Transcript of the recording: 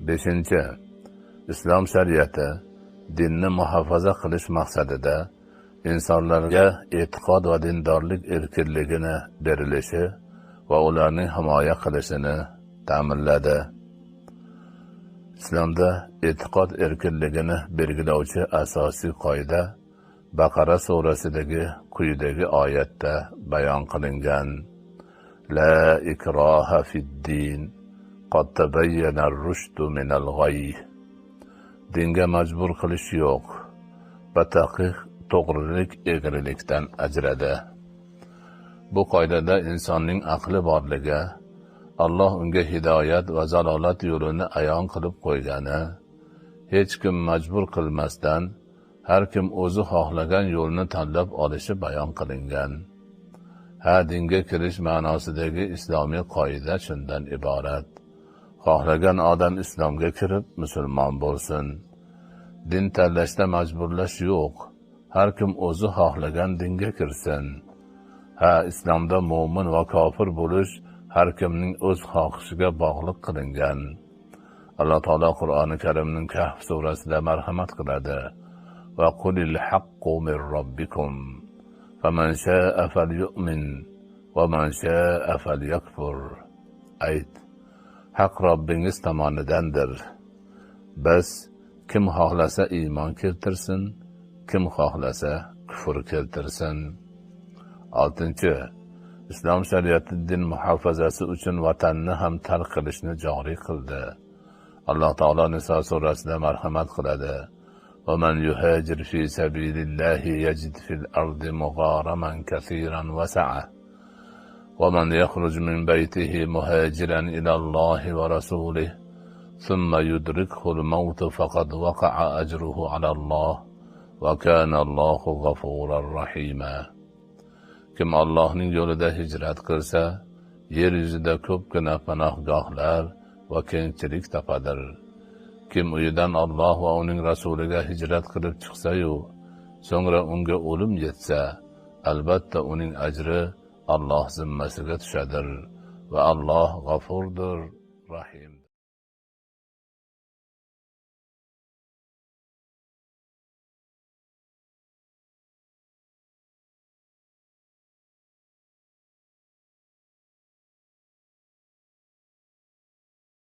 Beshinchi, islom shariati dinni muhofaza qilish maqsadida insonlarga e'tiqod va dindorlik erkinligini berilishi va ularning himoya qilishini ta'minladi. Islomda e'tiqod erkinligini belgilovchi asosiy qoida Baqara surasidagi quyidagi oyatda bayon qilingan: La ikroha fid-din qad tabayyana ar-rushdu minal g'ayy. Dinga majbur qilish yo'q. Bataqiq to'g'rilik egrilikdan ajradi. Bu qoidada insonning aqli borligi, Alloh unga hidoyat va zalolat yo'lini ayon qilib qo'ygani, hech kim majbur qilmasdan har kim o'zi xohlagan yo'lni tanlab olishi bayon qilingan. Dinga kirish ma'nosidagi islomiy qoida shundan iborat: xohlagan odam islomga kirib musulmon bo'lsin. Din tanlashda majburlash yo'q. Har kim o'zi xohlagan dinga kirsin. Islomda mo'min va kofir bo'lish har kimning o'z xohishiga bog'liq qilingan. Alloh taolo Qur'oni Karimning Kahf surasida marhamat qiladi: Va qulil haqqu min robbikum faman sha'a falyu'min va man sha'a falyakfur. Ayt, haq Robbingiz tomonidandir. Biz kim xohlasa iymon keltirsin, kim xohlasa kufr keltirsin. 6. Islom shariati din muhofazasi uchun vatanni ham tark qilishni joriy qildi. Alloh taolo Niso surasida marhamat qiladi: Va man yuhajir fi sabilillahi yajid fil ardi mugharaman kaseeran wa sa'a. Wa man yakhruj min baytihi muhajiran ila Allohi wa rasulihi thumma yudrikhu al-maut faqad waqa'a ajruhu ala Allah va kana Allohu g'afurar rahima. Kim Allohning yo'lida hijrat qilsa, yer yuzida ko'pgina panohgohlar va kengchilik topadir. Kim uyidan Alloh va uning rasuliga hijrat qilib chiqsa-yu, so'ngra unga o'lim yetsa, albatta uning ajri Alloh zimmasiga tushadir va Alloh g'afurdir, rahim.